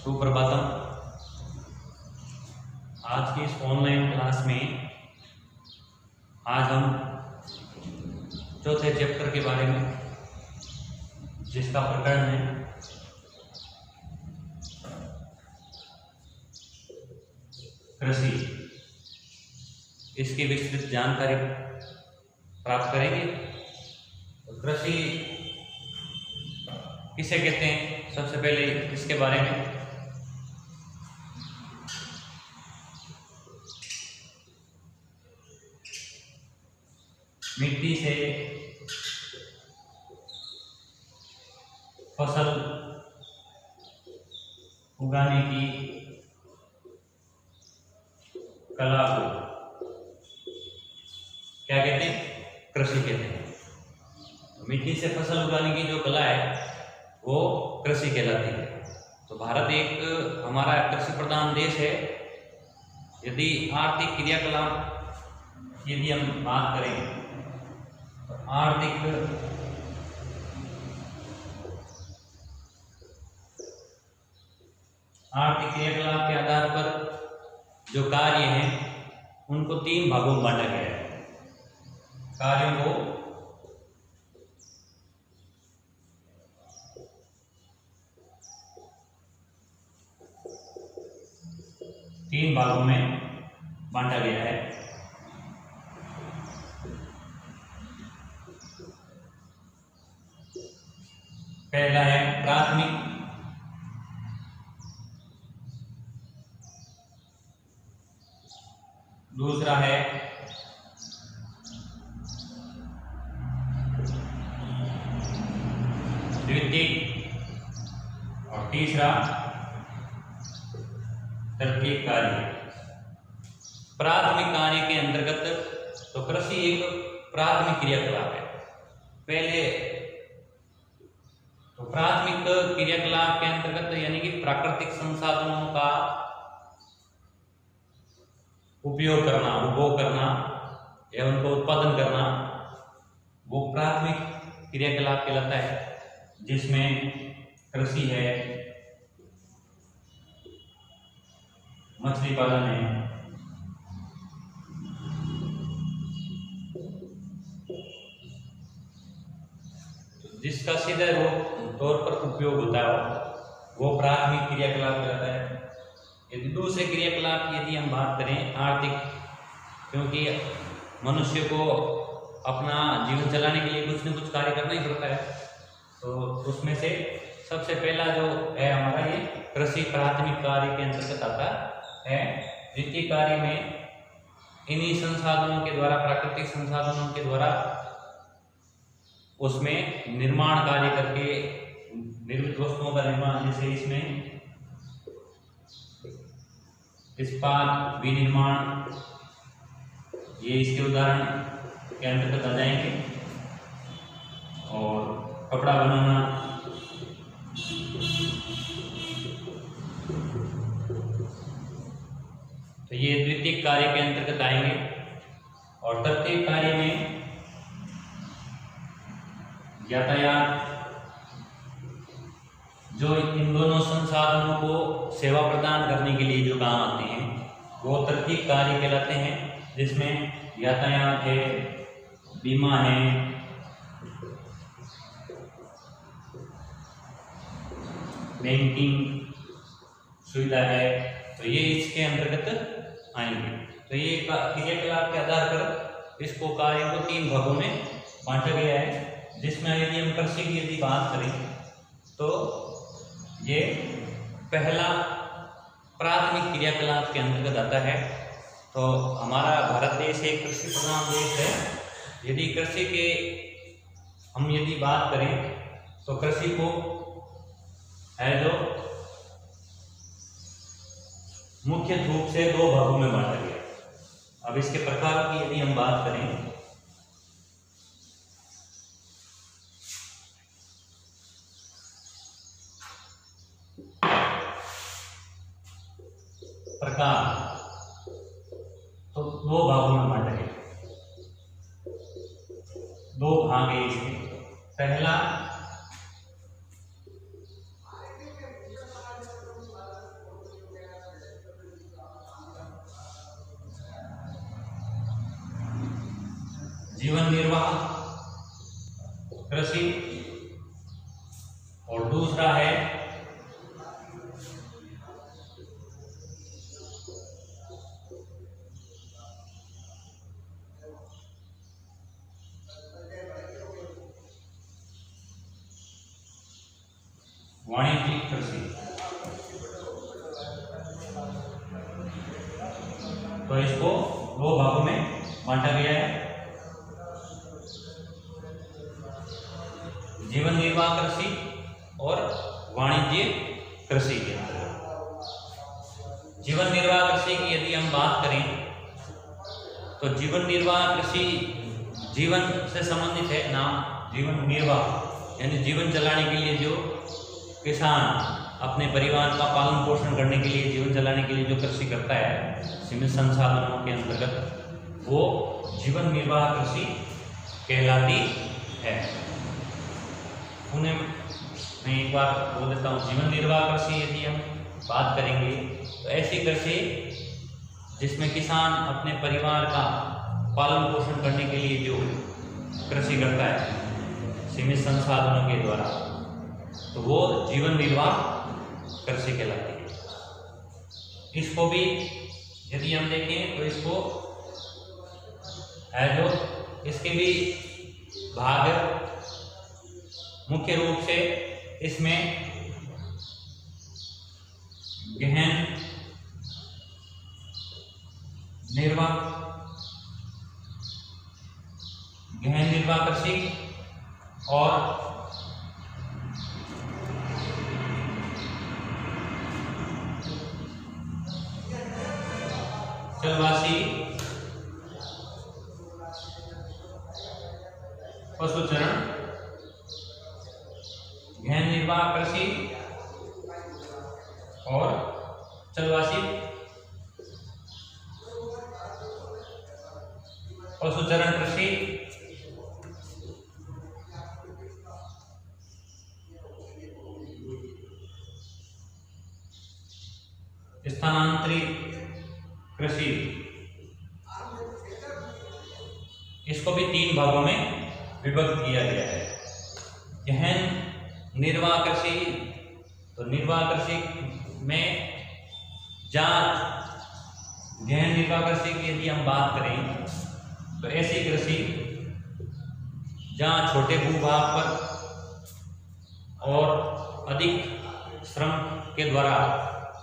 सुप्रभातम। आज की इस ऑनलाइन क्लास में आज हम चौथे चैप्टर के बारे में, जिसका प्रकरण है कृषि, इसकी विस्तृत जानकारी प्राप्त करेंगे। तो कृषि किसे कहते हैं, सबसे पहले इसके बारे में मिट्टी से फसल उगाने की कला को क्या कहते हैं, कृषि कहते हैं। मिट्टी से फसल उगाने की जो कला है वो कृषि कहलाती है। तो भारत एक हमारा कृषि प्रधान देश है। यदि आर्थिक क्रियाकलाप यदि हम बात करें तो आर्थिक क्रियाकलाप के आधार पर जो कार्य हैं उनको 3 भागों में बांटा गया है। कार्यों को 3 भागों में बांटा गया है। पहला है प्राथमिक, दूसरा है द्वितीयक और तीसरा तृतीयक कार्य। प्राथमिक कार्य के अंतर्गत तो कृषि एक प्राथमिक क्रियाकलाप है। पहले तो प्राथमिक क्रियाकलाप के अंतर्गत यानी कि प्राकृतिक संसाधनों का उपयोग करना, उपभोग करना या उनको उत्पादन करना, वो प्राथमिक क्रियाकलाप कहलाता है, जिसमें कृषि है, मछली पालन है, जिसका सीधे तौर पर उपयोग होता है वो प्राथमिक क्रियाकलाप कहलाता है। यदि दूसरे क्रियाकलाप यदि हम बात करें आर्थिक, क्योंकि मनुष्य को अपना जीवन चलाने के लिए कुछ न कुछ कार्य करना ही पड़ता है, तो उसमें से सबसे पहला जो है हमारा ये कृषि प्राथमिक कार्य के अंतर्गत आता है। द्वितीय कार्य में इन्हीं संसाधनों के द्वारा, प्राकृतिक संसाधनों के द्वारा उसमें निर्माण कार्य करके निर्मित वस्तुओं का निर्माण, जैसे इसमें इस्पात, विनिर्माण, ये इसके उदाहरण के अंतर्गत आ जाएंगे। और कपड़ा बनाना, तो ये द्वितीय कार्य के अंतर्गत आएंगे। और तृतीय कार्य में यातायात, जो इन दोनों संसाधनों को सेवा प्रदान करने के लिए जो काम आते हैं वो तृतीय कार्य कहलाते हैं, जिसमें यातायात है, बीमा है, बैंकिंग सुविधा है, तो ये इसके अंतर्गत आएंगे। तो ये क्रियाकलाप के आधार पर इसको कार्य को 3 भागों में बांटा गया है, जिसमें यदि हम कृषि की यदि बात करें तो ये पहला प्राथमिक क्रियाकलाप के अंतर्गत आता है। तो हमारा भारत देश एक कृषि प्रधान देश है। यदि कृषि के हम यदि बात करें तो कृषि को है जो मुख्य रूप से 2 भागों में बांटा गया। अब इसके प्रकारों की यदि हम बात करें प्रकार, तो 2 भागों में बांटा गया। 2 भाग है इसके। पहला जीवन निर्वाह कृषि, और दूसरा है वाणिज्यिक कृषि। तो इसको दो भागों में बांटा गया है, जीवन निर्वाह कृषि और वाणिज्य कृषि के अंतर्गत। जीवन निर्वाह कृषि की यदि हम बात करें तो जीवन निर्वाह कृषि जीवन से संबंधित है। नाम जीवन निर्वाह यानी जीवन चलाने के लिए जो किसान अपने परिवार का पालन पोषण करने के लिए, जीवन चलाने के लिए जो कृषि करता है सीमित संसाधनों के अंतर्गत, वो जीवन निर्वाह कृषि कहलाती है। उन्हें मैं एक बार बोल देता हूँ। जीवन निर्वाह कृषि यदि हम बात करेंगे तो ऐसी कृषि जिसमें किसान अपने परिवार का पालन पोषण करने के लिए जो कृषि करता है सीमित संसाधनों के द्वारा, तो वो जीवन निर्वाह कृषि कहलाती है। इसको भी यदि हम देखें तो इसको है जो इसके भी भाग मुख्य रूप से इसमें गहन निर्वाह कृषि और चलवासी पशुचरण, गहन निर्वाह कृषि और चलवासी पशुचरण कृषि, स्थानांतरित कृषि। इसको भी तीन भागों में विभक्त किया गया है। गहन निर्वाह कृषि, तो निर्वाह कृषि में जहाँ गहन निर्वाह कृषि की यदि हम बात करें तो ऐसी कृषि जहाँ छोटे भूभाग पर और अधिक श्रम के द्वारा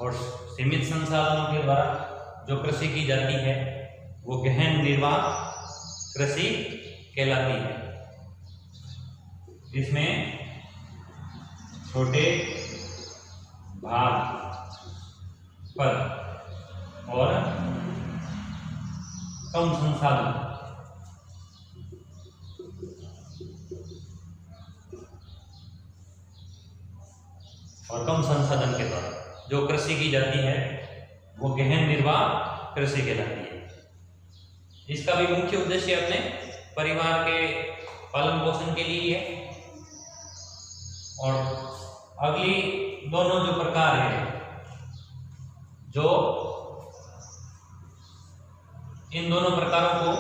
और सीमित संसाधनों के द्वारा जो कृषि की जाती है वो गहन निर्वाह कृषि कहलाती है। इसमें छोटे भाग पर और कम संसाधन के द्वारा जो कृषि की जाती है वो गहन निर्वाह कृषि कहलाती है। इसका भी मुख्य उद्देश्य अपने परिवार के पालन पोषण के लिए है। और अगली दोनों जो प्रकार है, जो इन दोनों प्रकारों को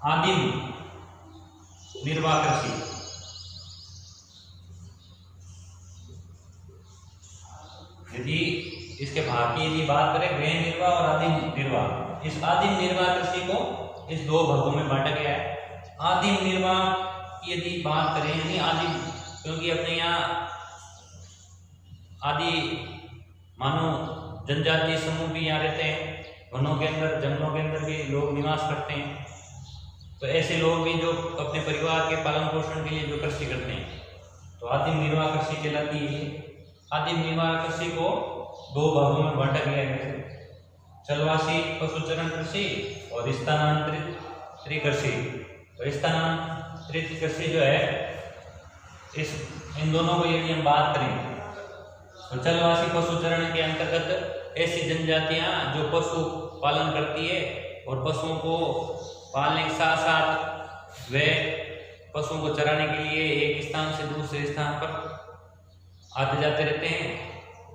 आदिम निर्वाह कृषि, यदि इसके भाग की यदि बात करें गहन निर्वाह और आदिम निर्वाह, इस आदिम निर्वाह कृषि को इस दो भागों में बांटा गया है। आदिम निर्वाह की यदि बात करें यानी आदिम, क्योंकि अपने यहाँ आदि मानव जनजातीय समूह भी यहाँ रहते हैं, वनों के अंदर जंगलों के अंदर भी लोग निवास करते हैं। तो ऐसे लोग भी जो अपने परिवार के पालन पोषण के लिए जो कृषि करते हैं तो आदिम निर्वाह कृषि कहलाती है। आदिम निर्वाह कृषि को दो भागों में बांटा गया है, चलवासी पशुचरण कृषि और स्थानांतरित कृषि। तो स्थानांतरित कृषि जो है इन दोनों को यदि हम बात करें तो चलवासी पशुचरण के अंतर्गत ऐसी जनजातियां जो पशु पालन करती है और पशुओं को पालने के साथ साथ वे पशुओं को चराने के लिए एक स्थान से दूसरे स्थान पर आते जाते रहते हैं,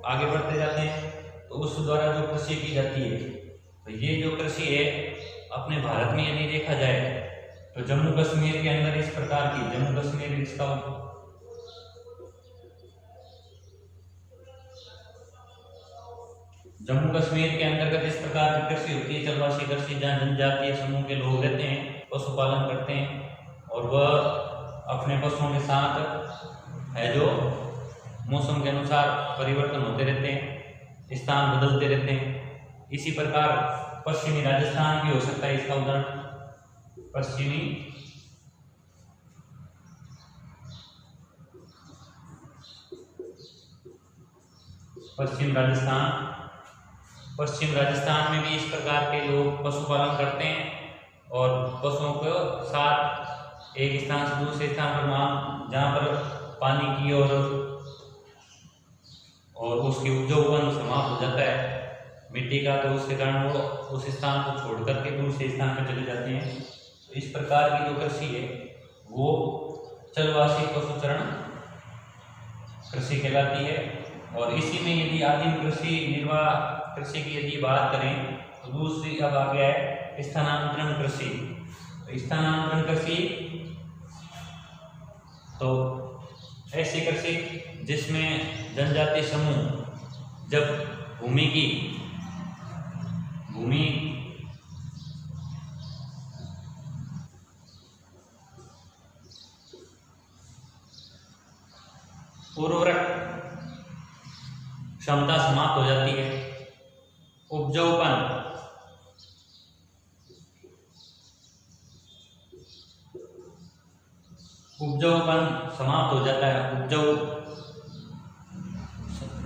आगे बढ़ते जाते हैं। तो तो उस द्वारा जो कृषि की जाती है, तो ये जो कृषि है अपने भारत में यदि देखा जाए तो जम्मू कश्मीर के अंदर इस प्रकार की, जम्मू कश्मीर इसका जम्मू कश्मीर के अंतर्गत इस प्रकार की कृषि होती है, चलवासी कृषि, जहाँ जनजातीय समूह के लोग रहते हैं, पशुपालन करते हैं और वह अपने पशुओं के साथ है जो मौसम के अनुसार परिवर्तन होते रहते हैं, स्थान बदलते रहते हैं। इसी प्रकार पश्चिमी राजस्थान भी हो सकता है इसका उदाहरण। पश्चिम राजस्थान में भी इस प्रकार के लोग पशुपालन करते हैं और पशुओं को साथ एक स्थान से दूसरे स्थान पर जहाँ पर पानी की और उसकी उपजाऊपन समाप्त हो जाता है मिट्टी का, तो उसके कारण वो उस स्थान को छोड़ करके दूसरे स्थान पर चले जाते हैं। तो इस प्रकार की जो कृषि है वो चलवासी पशुचरण कृषि कहलाती है। और इसी में यदि आदिम कृषि, निर्वाह कृषि की यदि बात करें तो दूसरी अब आ गया है स्थानांतरण कृषि। तो स्थानांतरण कृषि तो ऐसी कृषि जिसमें जनजातीय समूह जब भूमि उर्वरक क्षमता समाप्त हो जाती है, उपजाऊपन समाप्त हो जाता है,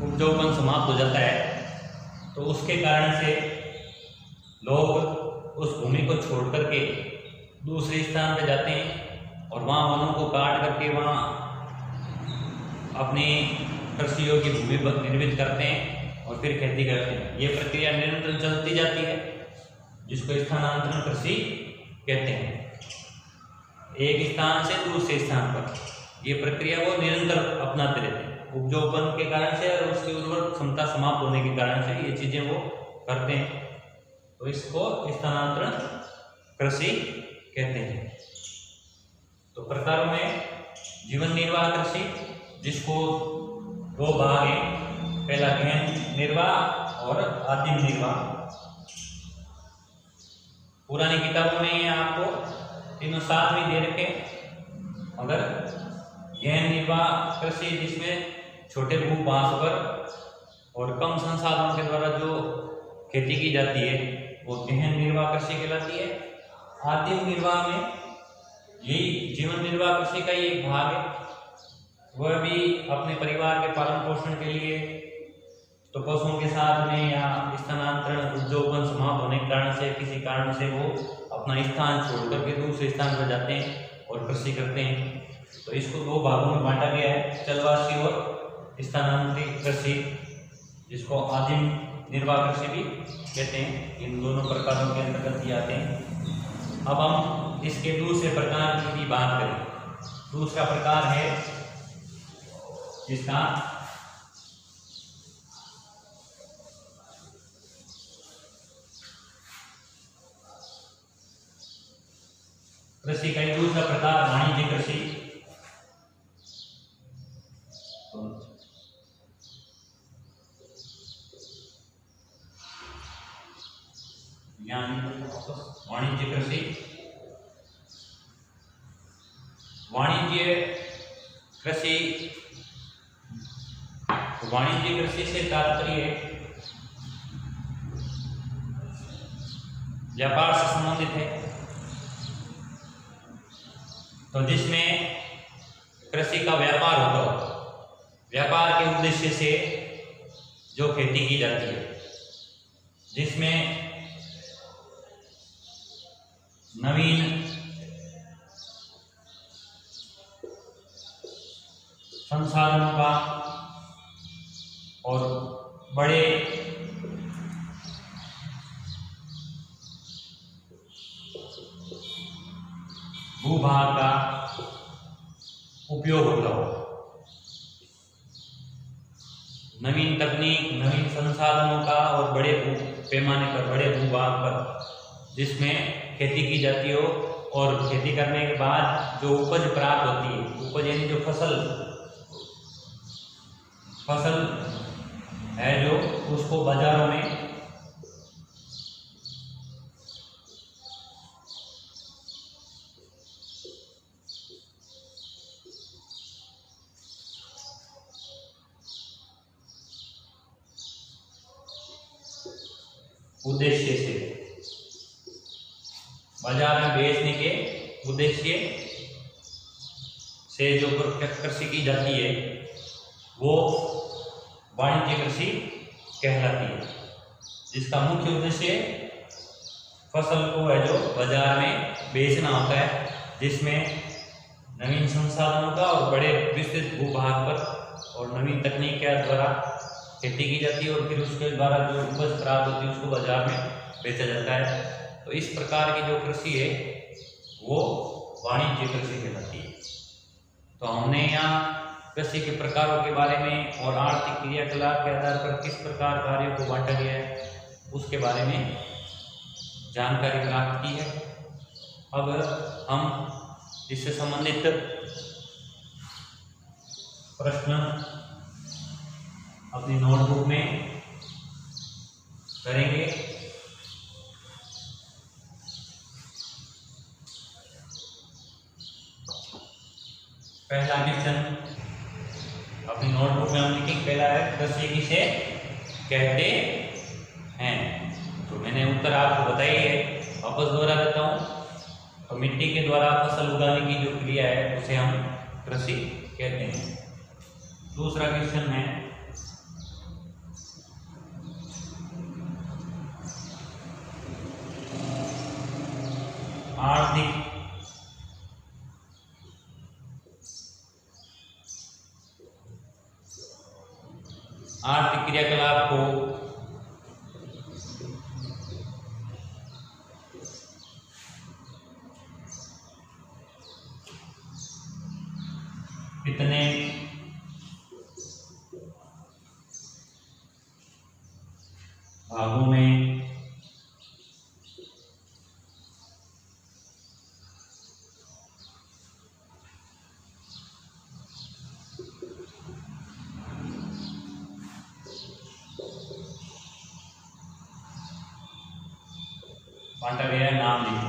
उपजाऊपन समाप्त हो जाता है, तो उसके कारण से लोग उस भूमि को छोड़ करके दूसरे स्थान पर जाते हैं और वहाँ वनों को काट करके वहाँ अपनी कृषि योग्य भूमि निर्मित करते हैं और फिर खेती करते हैं। ये प्रक्रिया निरंतर चलती जाती है जिसको स्थानांतरण कृषि कहते हैं। एक स्थान से दूसरे स्थान पर ये प्रक्रिया वो निरंतर अपनाते रहते हैं, उपजाऊपन के कारण से और उसकी उर्वरक क्षमता समाप्त होने के कारण से ये चीजें वो करते हैं, तो इसको स्थानांतरण कृषि कहते हैं। तो प्रकारों में जीवन निर्वाह कृषि, जिसको दो भाग हैं, पहला गहन निर्वाह और आदिम निर्वाह। पुरानी किताबों में ये आपको तीनों साथ में दे रखे, मगर गहन निर्वाह कृषि जिसमें छोटे भूभाग पर और कम संसाधनों के द्वारा जो खेती की जाती है वो गहन निर्वाह कृषि कहलाती है। आदिम निर्वाह में यही जीवन निर्वाह कृषि का ही एक भाग है, वह भी अपने परिवार के पालन पोषण के लिए तो पशुओं के साथ में या स्थानांतरण उपजाऊपन समाप्त होने के कारण से किसी कारण से वो अपना स्थान छोड़ करके दूसरे स्थान पर जाते हैं और कृषि करते हैं। तो इसको दो भागों में बांटा गया है, चलवासी और स्थानांतरित कृषि, जिसको आदिम निर्वाह कृषि भी कहते हैं। इन दोनों प्रकारों के अंतर्गत ही आते हैं। अब हम इसके दूसरे प्रकार की भी बात करें। दूसरा प्रकार है जिसका कृषि का दूसरा प्रकार वाणिज्य कृषि। वाणिज्य कृषि, वाणिज्य कृषि से तात्पर्य व्यापार से संबंधित है। तो जिसमें कृषि का व्यापार होता हो, व्यापार के उद्देश्य से जो खेती की जाती है, जिसमें नवीन संसाधनों का और बड़े भूभाग का उपयोग होता हो, नवीन तकनीक, नवीन संसाधनों का और बड़े पैमाने पर, बड़े भूभाग पर जिसमें खेती की जाती हो और खेती करने के बाद जो उपज प्राप्त होती है, उपज यानी जो फसल है जो, उसको बाजारों में उद्देश्य से, बाजार में बेचने के उद्देश्य से जो कृषि की जाती है वो वाणिज्य कृषि कहलाती है, जिसका मुख्य उद्देश्य फसल को है जो बाजार में बेचना होता है, जिसमें नवीन संसाधनों का और बड़े विस्तृत भूभाग पर और नवीन तकनीक के द्वारा खेती की जाती है और फिर उसके द्वारा जो उपज प्राप्त होती है उसको बाजार में बेचा जाता है। तो इस प्रकार की जो कृषि है वो वाणिज्य कृषि कहलाती है। तो हमने यहाँ कृषि के प्रकारों के बारे में और आर्थिक क्रियाकलाप के आधार पर किस प्रकार कार्यों को बांटा गया है उसके बारे में जानकारी प्राप्त की है। अब हम इससे संबंधित प्रश्न अपनी नोटबुक में करेंगे। पहला क्वेश्चन अपनी नोटबुक में हम लिखेंगे, पहला है कृषि किसे कहते हैं। तो मैंने उत्तर आपको बताई है, वापस दोहरा देता हूँ। तो मिट्टी के द्वारा फसल उगाने की जो क्रिया है उसे हम कृषि कहते हैं। दूसरा क्वेश्चन है आर्थिक क्रियाकलाप को कितने भागों में बांटा गया है, नाम लिखो।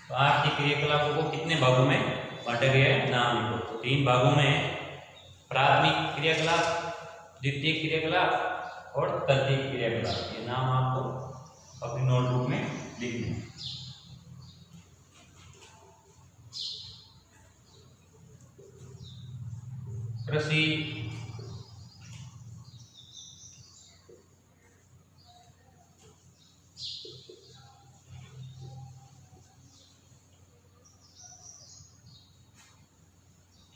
तो आर्थिक क्रियाकलापों को कितने भागों में बांटा गया है, नाम लिखो। तो 3 भागों में, प्राथमिक क्रियाकलाप, द्वितीयक क्रियाकलाप और तृतीयक क्रियाकलाप। ये नाम आपको अपनी नोटबुक में लिखने हैं। कृषि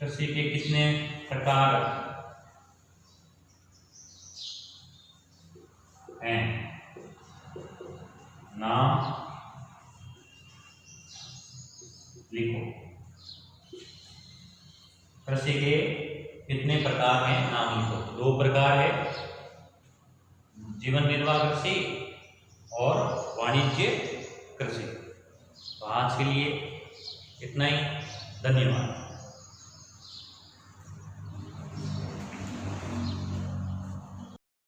कृषि के कितने प्रकार हैं, नाम लिखो। कृषि के कितने प्रकार हैं, नाम लिखो। 2 प्रकार है, जीवन निर्वाह कृषि और वाणिज्य कृषि। तो आज के लिए इतना ही, धन्यवाद।